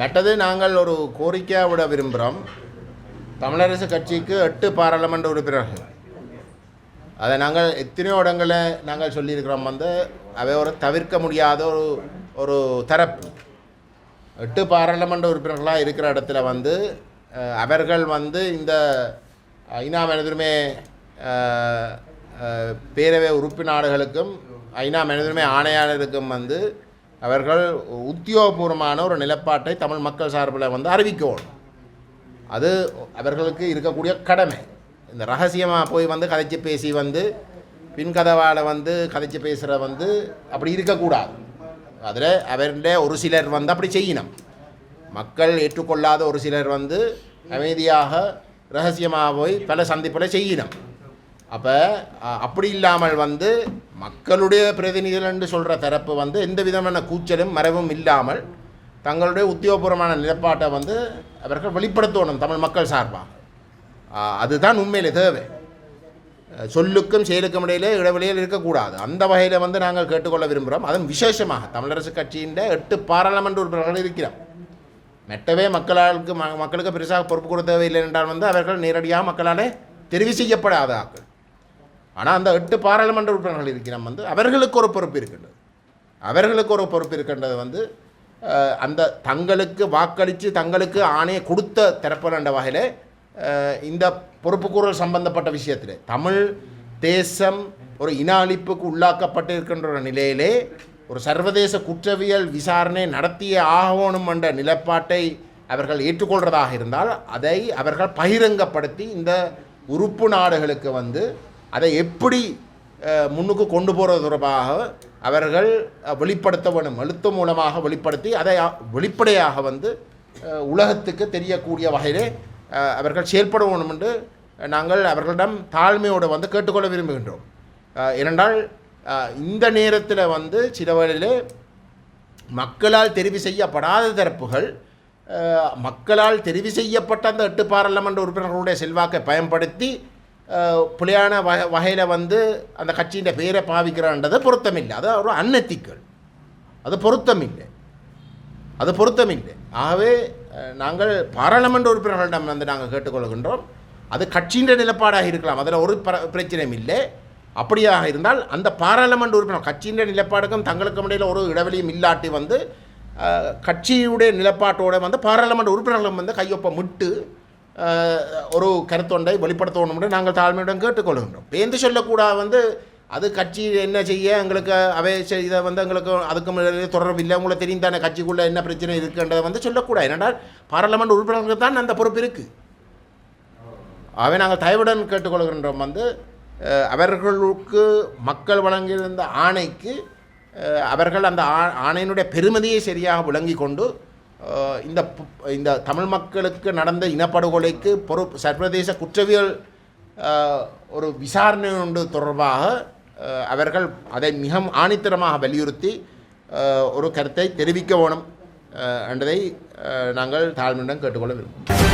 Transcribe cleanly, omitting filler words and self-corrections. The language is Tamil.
மற்றது நாங்கள் ஒரு கோரிக்கையாக விட விரும்புகிறோம். தமிழரசு கட்சிக்கு 8 பாராளுமன்ற உறுப்பினர்கள், அதை நாங்கள் எத்தனையோ இடங்களில் நாங்கள் சொல்லியிருக்கிறோம். அவை ஒரு தவிர்க்க முடியாத ஒரு தரப்பு. 8 பாராளுமன்ற உறுப்பினர்களாக இருக்கிற இடத்துல அவர்கள் இந்த ஐநா மனிதுரிமை பேரவை உறுப்பு நாடுகளுக்கும் ஐநா மனிதுரிமை ஆணையாளருக்கும் அவர்கள் உத்தியோகபூர்வமான ஒரு நிலப்பாட்டை தமிழ் மக்கள் சார்பில் அறிவிக்கணும். அது அவர்களுக்கு இருக்கக்கூடிய கடமை. இந்த ரகசியமாக போய் கதைச்சி பேசி பின்கதவால் கதைச்சி பேசுகிற அப்படி இருக்கக்கூடாது. அதில் அவருடைய ஒரு சிலர் அப்படி செய்யணும். மக்கள் ஏற்றுக்கொள்ளாத ஒரு சிலர் அமைதியாக ரகசியமாக போய் பல சந்திப்பில் செய்யணும். அப்போ அப்படி இல்லாமல் மக்களுடைய பிரதிநிதிகள் என்று சொல்கிற தரப்பு எந்த விதமான கூச்சலும் மறைவும் இல்லாமல் தங்களுடைய உத்தியோகபூர்வமான நிலப்பாட்டை அவர்கள் வெளிப்படுத்தணும் தமிழ் மக்கள் சார்பாக. அதுதான் உண்மையிலே தேவை. சொல்லுக்கும் செயலுக்கும் இடையிலே இடைவெளியில் இருக்கக்கூடாது. அந்த வகையில் நாங்கள் கேட்டுக்கொள்ள விரும்புகிறோம். அதுவும் விசேஷமாக தமிழரசு கட்சியின் 8 பாராளுமன்ற உறுப்பினர்கள் இருக்கிறோம். மெட்டவே மக்களுக்கு பெருசாக பொறுப்பு கொடுக்க தேவையில்லை என்றால் அவர்கள் நேரடியாக மக்களால் தெரிவு செய்யப்படாத ஆக்கள். ஆனால் அந்த 8 பாராளுமன்ற உறுப்பினர்கள் இருக்கிறோம். அவர்களுக்கு ஒரு பொறுப்பு இருக்கின்றது. அவர்களுக்கு ஒரு பொறுப்பு இருக்கின்றது அந்த தங்களுக்கு வாக்களித்து தங்களுக்கு ஆணையை கொடுத்த தரப்பில் என்ற வகையில் இந்த பொறுப்புக்கூறல் சம்பந்தப்பட்ட விஷயத்தில் தமிழ் தேசம் ஒரு இன அழிப்புக்கு உள்ளாக்கப்பட்டிருக்கின்ற ஒரு நிலையிலே ஒரு சர்வதேச குற்றவியல் விசாரணை நடத்திய ஆகணும் என்ற நிலப்பாட்டை அவர்கள் ஏற்றுக்கொள்வதாக இருந்தால் அதை அவர்கள் பகிரங்கப்படுத்தி இந்த உறுப்பு நாடுகளுக்கு அதை எப்படி முன்னுக்கு கொண்டு போகிறது தொடர்பாக அவர்கள் வெளிப்படுத்த வேண்டும். எழுத்து மூலமாக வெளிப்படுத்தி அதை வெளிப்படையாக உலகத்துக்கு தெரியக்கூடிய வகையிலே அவர்கள் செயல்பட வேண்டும் என்று நாங்கள் அவர்களிடம் தாழ்மையோடு கேட்டுக்கொள்ள விரும்புகின்றோம். ஏனென்றால் இந்த நேரத்தில் சில வேளையிலே மக்களால் தெரிவு செய்யப்படாத தரப்புகள் மக்களால் தெரிவு செய்யப்பட்ட அந்த 8 பாராளுமன்ற உறுப்பினர்களுடைய செல்வாக்கை பயன்படுத்தி பிள்ளையான வகையில் அந்த கட்சியின் பேரை பாவிக்கிறான்றது பொருத்தமில்லை. அது ஒரு அன்னெத்திக்கல். அது பொருத்தமில்லை. ஆகவே நாங்கள் பாராளுமன்ற உறுப்பினர்களிடம் நாங்கள் கேட்டுக்கொள்கின்றோம். அது கட்சியின் நிலப்பாடாக இருக்கலாம், அதில் ஒரு பிரச்சனையும் இல்லை. அப்படியாக இருந்தால் அந்த பாராளுமன்ற உறுப்பினர் கட்சியின் நிலப்பாடுக்கும் தங்களுக்கும் இடையில் ஒரு இடைவெளியும் இல்லாட்டி கட்சியுடைய நிலப்பாட்டோடு பாராளுமன்ற உறுப்பினர்களும் கையொப்பமிட்டு ஒரு கருத்தொண்டை வெளிப்படுத்தணும் என்று நாங்கள் தாழ்மையுடன் கேட்டுக்கொள்கின்றோம். பேந்து சொல்லக்கூடாது அது கட்சி என்ன செய்ய எங்களுக்கு அவை இதை எங்களுக்கு அதுக்கும் தொடர்பில்லை, உங்களுக்கு தெரியும் தானே கட்சிக்குள்ளே என்ன பிரச்சனை இருக்குன்றதை சொல்லக்கூடாது. ஏனென்றால் பாராளுமன்ற உறுப்பினர்களுக்கு தான் அந்த பொறுப்பு இருக்குது. அவை நாங்கள் தயவுடன் கேட்டுக்கொள்கின்றோம். அவர்களுக்கு மக்கள் வழங்கியிருந்த ஆணைக்கு அவர்கள் அந்த ஆணையினுடைய பெருமதியை சரியாக விளங்கி கொண்டு இந்த தமிழ் மக்களுக்கு நடந்த இனப்படுகொலைக்கு சர்வதேச குற்றவியல் ஒரு விசாரணை ஒன்று தொடர்பாக அவர்கள் அதை மிக ஆணித்தரமாக வலியுறுத்தி ஒரு கருத்தை தெரிவிக்க வேணும் என்பதை நாங்கள் தாழ்மையுடன் கேட்டுக்கொள்ள விரும்புகிறோம்.